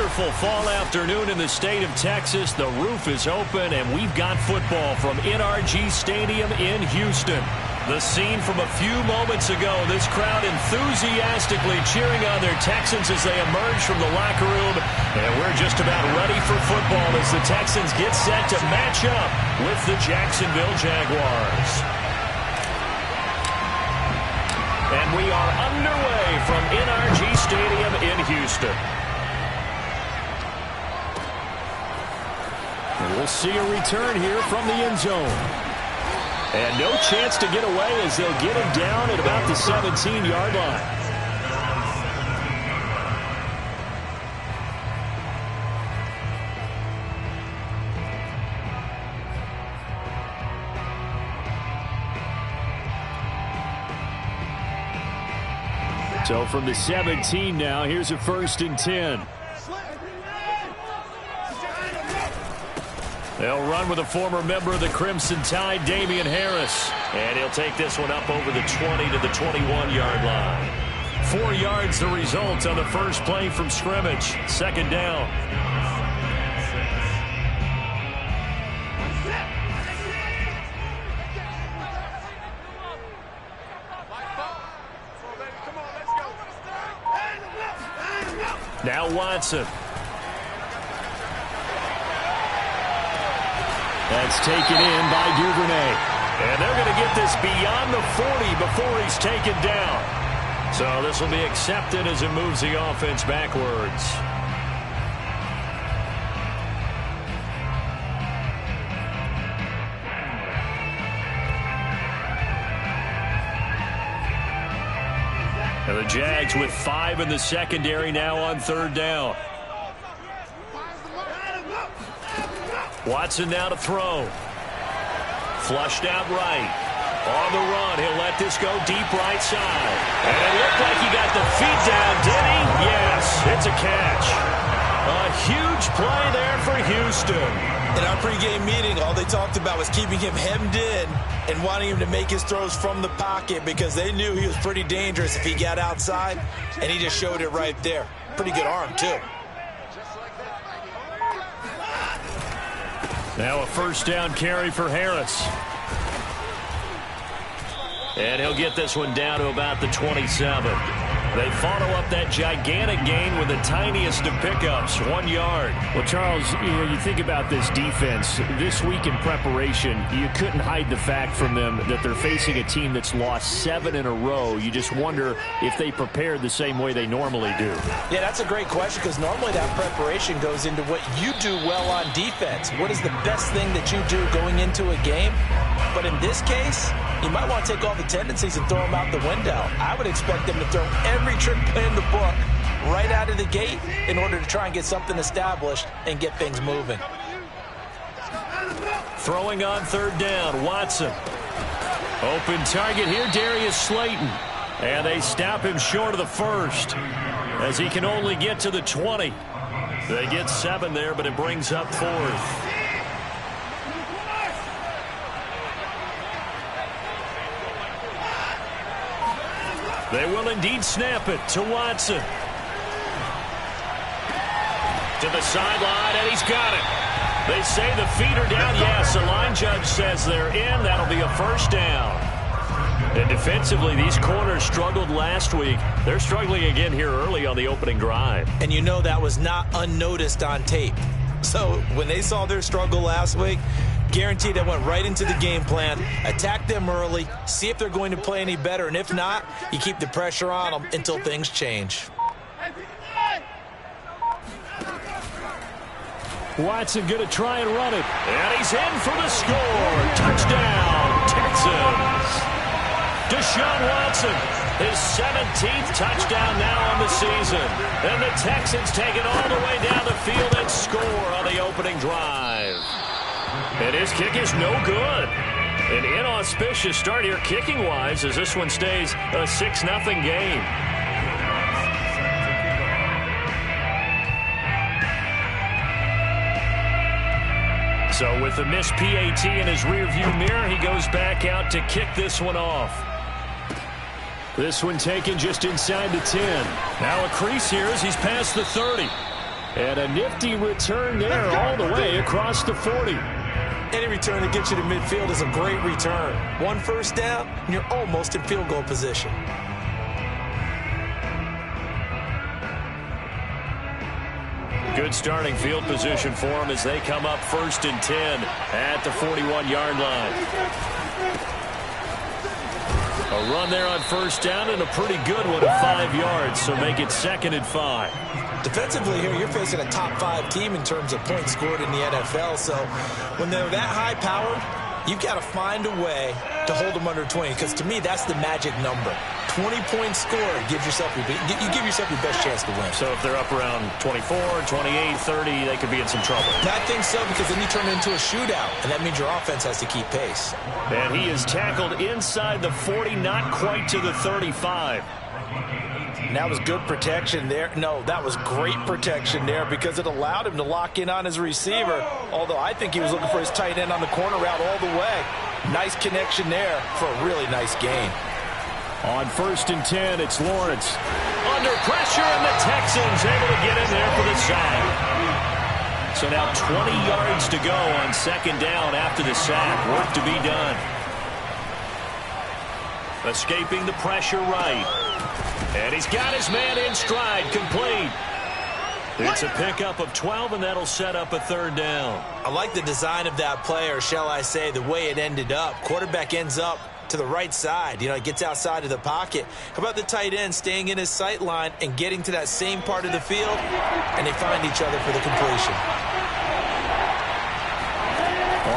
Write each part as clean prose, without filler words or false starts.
wonderful fall afternoon in the state of Texas. The roof is open, and we've got football from NRG Stadium in Houston. The scene from a few moments ago, this crowd enthusiastically cheering on their Texans as they emerge from the locker room. And we're just about ready for football as the Texans get set to match up with the Jacksonville Jaguars. And we are underway from NRG Stadium in Houston. And we'll see a return here from the end zone. And no chance to get away as they'll get him down at about the 17-yard line. So from the 17 now, here's a 1st and 10. They'll run with a former member of the Crimson Tide, Damian Harris. And he'll take this one up over the 20 to the 21-yard line. 4 yards the result on the first play from scrimmage. 2nd down. Now Watson. That's taken in by Duvernay. And they're going to get this beyond the 40 before he's taken down. So this will be accepted as it moves the offense backwards. And the Jags with 5 in the secondary now on 3rd down. Watson now to throw. Flushed out right. On the run, he'll let this go deep right side. And it looked like he got the feet down, did he? Yes, it's a catch. A huge play there for Houston. In our pregame meeting, all they talked about was keeping him hemmed in and wanting him to make his throws from the pocket because they knew he was pretty dangerous if he got outside, and he just showed it right there. Pretty good arm, too. Now a 1st down carry for Harris. And he'll get this one down to about the 27. They follow up that gigantic gain with the tiniest of pickups, 1 yard. Well, Charles, you think about this defense. This week in preparation, you couldn't hide the fact from them that they're facing a team that's lost 7 in a row. You just wonder if they prepared the same way they normally do. Yeah, that's a great question because normally that preparation goes into what you do well on defense. What is the best thing that you do going into a game? But in this case, you might want to take all the tendencies and throw them out the window. I would expect them to throw every trick play in the book right out of the gate in order to try and get something established and get things moving. Throwing on 3rd down, Watson. Open target here, Darius Slayton. And they stop him short of the 1st as he can only get to the 20. They get 7 there, but it brings up 4th. They will indeed snap it to Watson. To the sideline, and he's got it. They say the feet are down. Yes, the line judge says they're in. That'll be a 1st down. And defensively, these corners struggled last week. They're struggling again here early on the opening drive. And you know that was not unnoticed on tape. So when they saw their struggle last week, guaranteed they went right into the game plan, attack them early, see if they're going to play any better, and if not, you keep the pressure on them until things change. Watson going to try and run it. And he's in for the score. Touchdown, Texans. Deshaun Watson, his 17th touchdown now on the season. And the Texans take it all the way down the field and score on the opening drive. And his kick is no good. An inauspicious start here kicking-wise as this one stays a 6-0 game. So with the missed PAT in his rearview mirror, he goes back out to kick this one off. This one taken just inside the 10. Now a crease here as he's past the 30. And a nifty return there all the way across the 40. Any return that gets you to midfield is a great return. 1 first down, and you're almost in field goal position. Good starting field position for them as they come up 1st and 10 at the 41-yard line. A run there on 1st down and a pretty good one at 5 yards, so make it 2nd and 5. Defensively here, you're facing a top 5 team in terms of points scored in the NFL, so when they're that high-powered, you've got to find a way to hold them under 20, because to me, that's the magic number. 20-point score, you give yourself your best chance to win. So if they're up around 24, 28, 30, they could be in some trouble. I think so, because then you turn it into a shootout, and that means your offense has to keep pace. And he is tackled inside the 40, not quite to the 35. And that was good protection there. No, that was great protection there because it allowed him to lock in on his receiver, although I think he was looking for his tight end on the corner route all the way. Nice connection there for a really nice gain. On 1st and 10, it's Lawrence. Under pressure, and the Texans able to get in there for the sack. So now 20 yards to go on 2nd down after the sack. Work to be done. Escaping the pressure right. And he's got his man in stride, complete. It's a pickup of 12, and that'll set up a 3rd down. I like the design of that play, or shall I say the way it ended up. Quarterback ends up to the right side. You know, he gets outside of the pocket. How about the tight end staying in his sight line and getting to that same part of the field, and they find each other for the completion.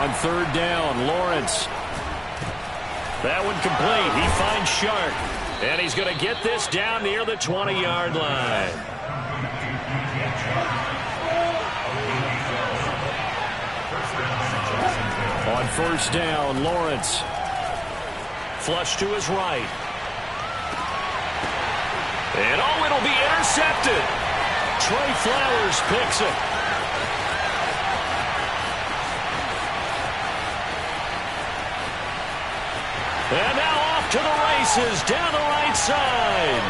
On 3rd down, Lawrence. That one complete. He finds Shark. And he's going to get this down near the 20-yard line. On 1st down, Lawrence. Flush to his right. And oh, it'll be intercepted. Trey Flowers picks it. And now off to the races down the right side.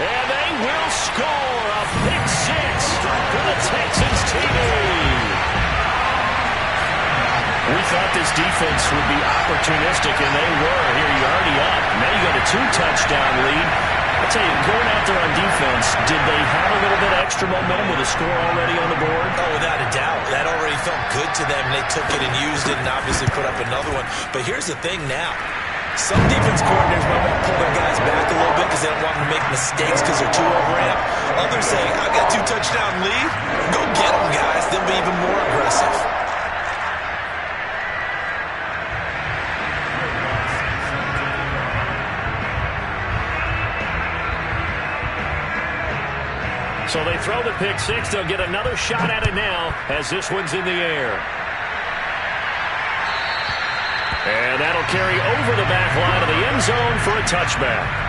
And they will score a pick 6 for the Texans TV. We thought this defense would be opportunistic, and they were. Here, you're already up. Now you got a 2-touchdown lead. I'll tell you, going out there on defense, did they have a little bit of extra momentum with a score already on the board? Oh, without a doubt. That already felt good to them. They took it and used it and obviously put up another one. But here's the thing now. Some defense coordinators might want to pull their guys back a little bit because they don't want them to make mistakes because they're too overamped. Others say, I've got a 2-touchdown lead. Go get them, guys. They'll be even more aggressive. So they throw the pick 6. They'll get another shot at it now as this one's in the air. And that'll carry over the back line of the end zone for a touchback.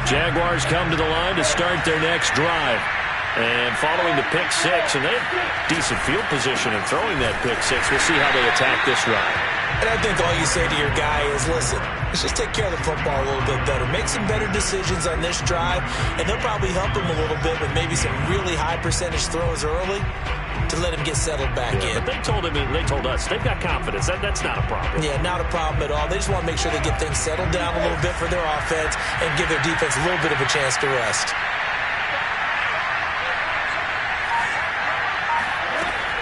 Jaguars come to the line to start their next drive. And following the pick 6, and they have decent field position in throwing that pick 6. We'll see how they attack this drive. And I think all you say to your guy is, listen, let's just take care of the football a little bit better. Make some better decisions on this drive, and they'll probably help him a little bit with maybe some really high percentage throws early to let him get settled back in. But they told us, they've got confidence. That's not a problem. Yeah, not a problem at all. They just want to make sure they get things settled down a little bit for their offense and give their defense a little bit of a chance to rest.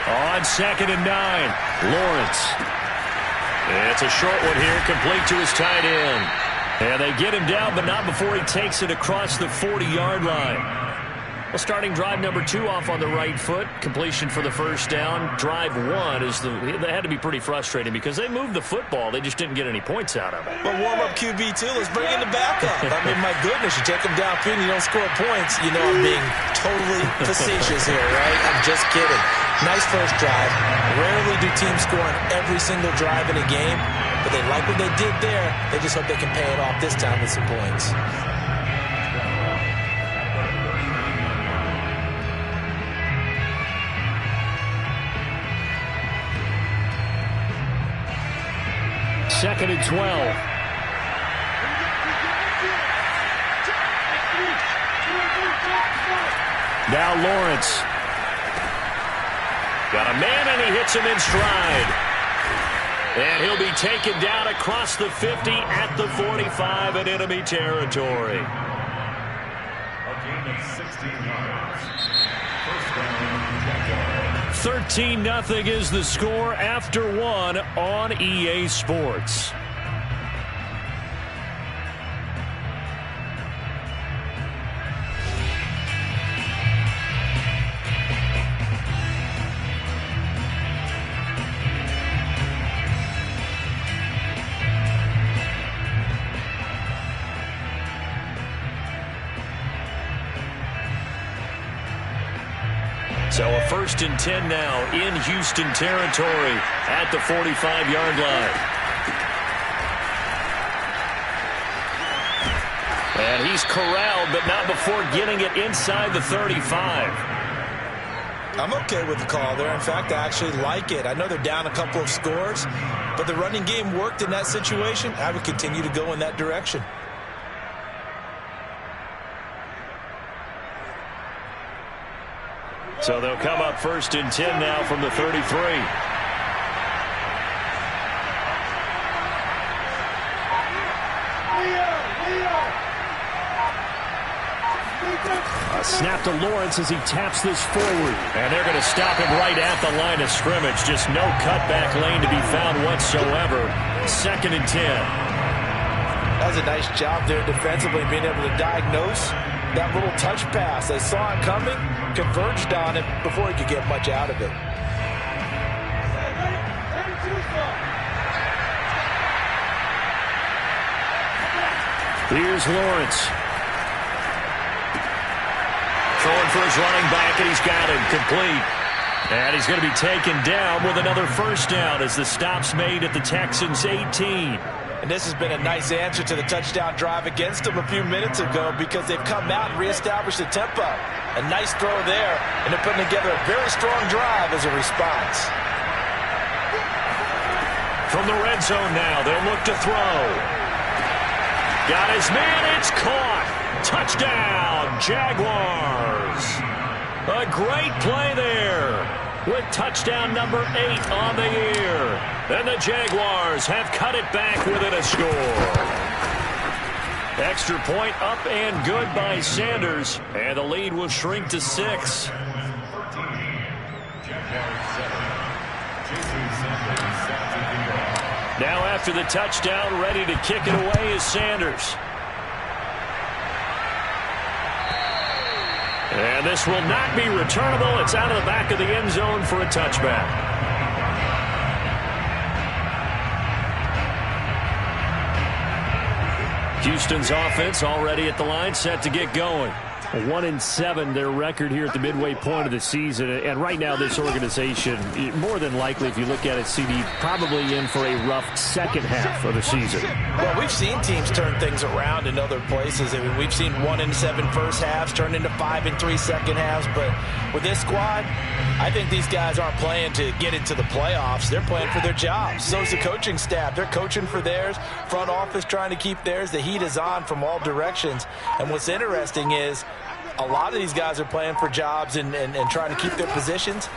On 2nd and 9, Lawrence. It's a short one here, complete to his tight end. And they get him down, but not before he takes it across the 40-yard line. Well, starting drive number 2 off on the right foot. Completion for the first down. Drive 1 they had to be pretty frustrating because they moved the football. They just didn't get any points out of it. Well, warm-up QB, too. Let's bring in the backup. I mean, my goodness, you take them downfield and you don't score points. You know I'm being totally facetious here, right? I'm just kidding. Nice first drive. Rarely do teams score on every single drive in a game, but they like what they did there. They just hope they can pay it off this time with some points. 2nd and 12. Now Lawrence. Got a man, and he hits him in stride. And he'll be taken down across the 50 at the 45 in enemy territory. A gain of 16 yards. First down, 13-0 is the score after one on EA Sports. So a 1st and 10 now in Houston territory at the 45-yard line. And he's corralled, but not before getting it inside the 35. I'm okay with the call there. In fact, I actually like it. I know they're down a couple of scores, but the running game worked in that situation. I would continue to go in that direction. So they'll come up 1st and 10 now from the 33. A snap to Lawrence as he taps this forward. And they're going to stop him right at the line of scrimmage. Just no cutback lane to be found whatsoever. 2nd and 10. That was a nice job there defensively, being able to diagnose that little touch pass. They saw it coming, converged on it before he could get much out of it. Here's Lawrence. Throwing for his running back, and he's got it complete. And he's going to be taken down with another 1st down as the stop's made at the Texans' 18. And this has been a nice answer to the touchdown drive against them a few minutes ago, because they've come out and reestablished the tempo. A nice throw there, and they're putting together a very strong drive as a response. From the red zone now, they'll look to throw. Got his man, it's caught. Touchdown, Jaguars. A great play there, with touchdown number 8 on the year. And the Jaguars have cut it back within a score. Extra point up and good by Sanders. And the lead will shrink to 6. Now after the touchdown, ready to kick it away is Sanders. And this will not be returnable. It's out of the back of the end zone for a touchback. Houston's offense already at the line, set to get going. 1-7 their record here at the midway point of the season. And right now this organization, more than likely, if you look at it, CD, probably in for a rough second half of the season. Well, we've seen teams turn things around in other places. I mean, we've seen 1-7 first halves turn into 5-3 second halves. But with this squad, I think these guys aren't playing to get into the playoffs. They're playing for their jobs. So's the coaching staff. They're coaching for theirs. Front office trying to keep theirs. The heat is on from all directions. And what's interesting is a lot of these guys are playing for jobs and trying to keep their positions.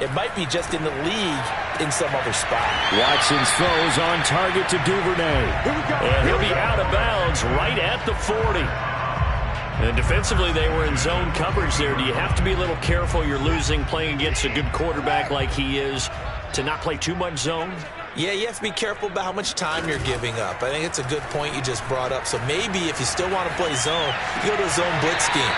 It might be just in the league in some other spot. Watson's throws on target to Duvernay. And he'll be out of bounds right at the 40. And defensively, they were in zone coverage there. Do you have to be a little careful? You're losing playing against a good quarterback like he is to not play too much zone? Yeah, you have to be careful about how much time you're giving up. I think it's a good point you just brought up. So maybe if you still want to play zone, you go to a zone blitz scheme.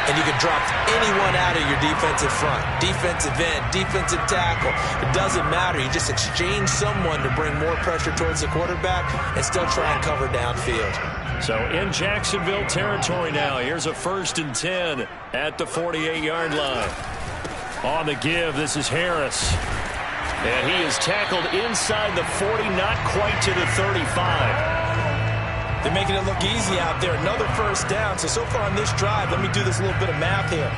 And you can drop anyone out of your defensive front. Defensive end, defensive tackle. It doesn't matter. You just exchange someone to bring more pressure towards the quarterback and still try and cover downfield. So in Jacksonville territory now. Here's a 1st and 10 at the 48-yard line. On the give, this is Harris. And he is tackled inside the 40, not quite to the 35. They're making it look easy out there. Another 1st down. So far on this drive, let me do this little bit of math here.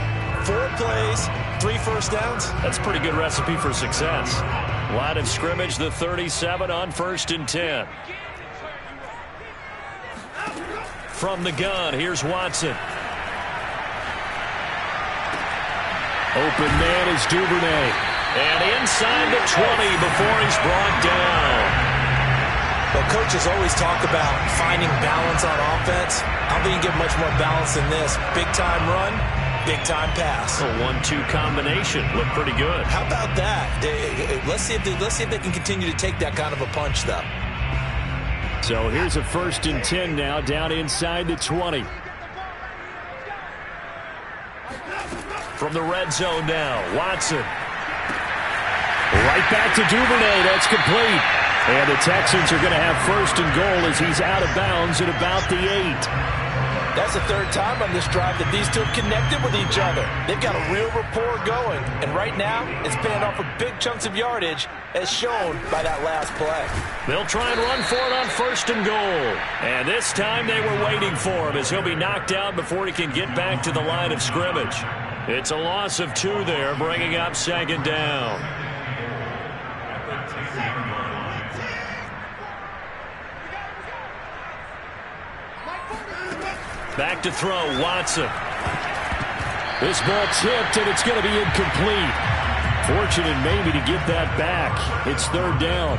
4 plays, 3 first downs. That's a pretty good recipe for success. Line of scrimmage, the 37 on 1st and 10. From the gun, here's Watson. Open man is Duvernay. And inside the 20 before he's brought down. Well, coaches always talk about finding balance on offense. I don't think you get much more balance than this. Big-time run, big-time pass. A 1-2 combination. Looked pretty good. How about that? Let's see if they can continue to take that kind of a punch, though. So here's a 1st and 10 now, down inside the 20. From the red zone now, Watson. Right back to Duvernay. That's complete. And the Texans are going to have 1st and goal as he's out of bounds at about the 8. That's the 3rd time on this drive that these two have connected with each other. They've got a real rapport going. And right now, it's paying off with big chunks of yardage, as shown by that last play. They'll try and run for it on 1st and goal. And this time they were waiting for him as he'll be knocked out before he can get back to the line of scrimmage. It's a loss of 2 there, bringing up 2nd down. Back to throw, Watson. This ball tipped, and it's going to be incomplete. Fortunate maybe to get that back. It's 3rd down.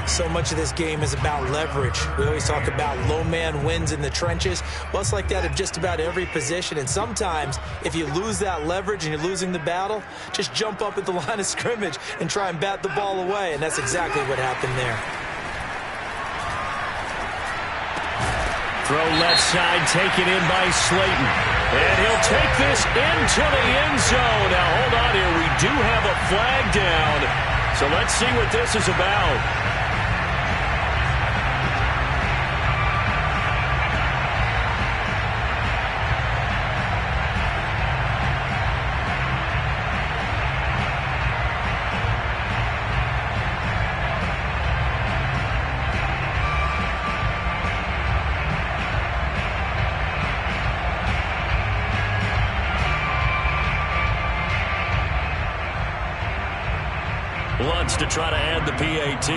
So much of this game is about leverage. We always talk about low man wins in the trenches. Well, it's like that at just about every position. And sometimes, if you lose that leverage and you're losing the battle, just jump up at the line of scrimmage and try and bat the ball away. And that's exactly what happened there. Throw left side, taken in by Slayton. And he'll take this into the end zone. Now, hold on here. We do have a flag down. So let's see what this is about. Lutz to try to add the PAT.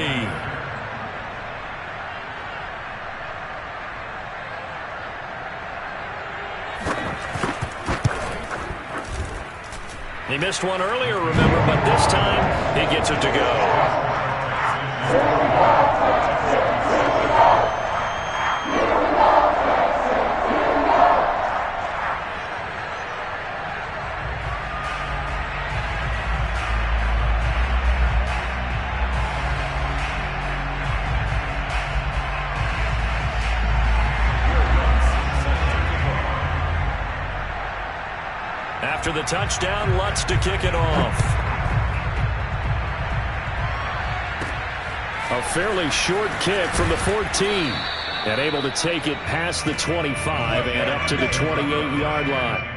He missed one earlier, remember, but this time he gets it to go. After the touchdown, Lutz to kick it off. A fairly short kick from the 14. And able to take it past the 25 and up to the 28-yard line.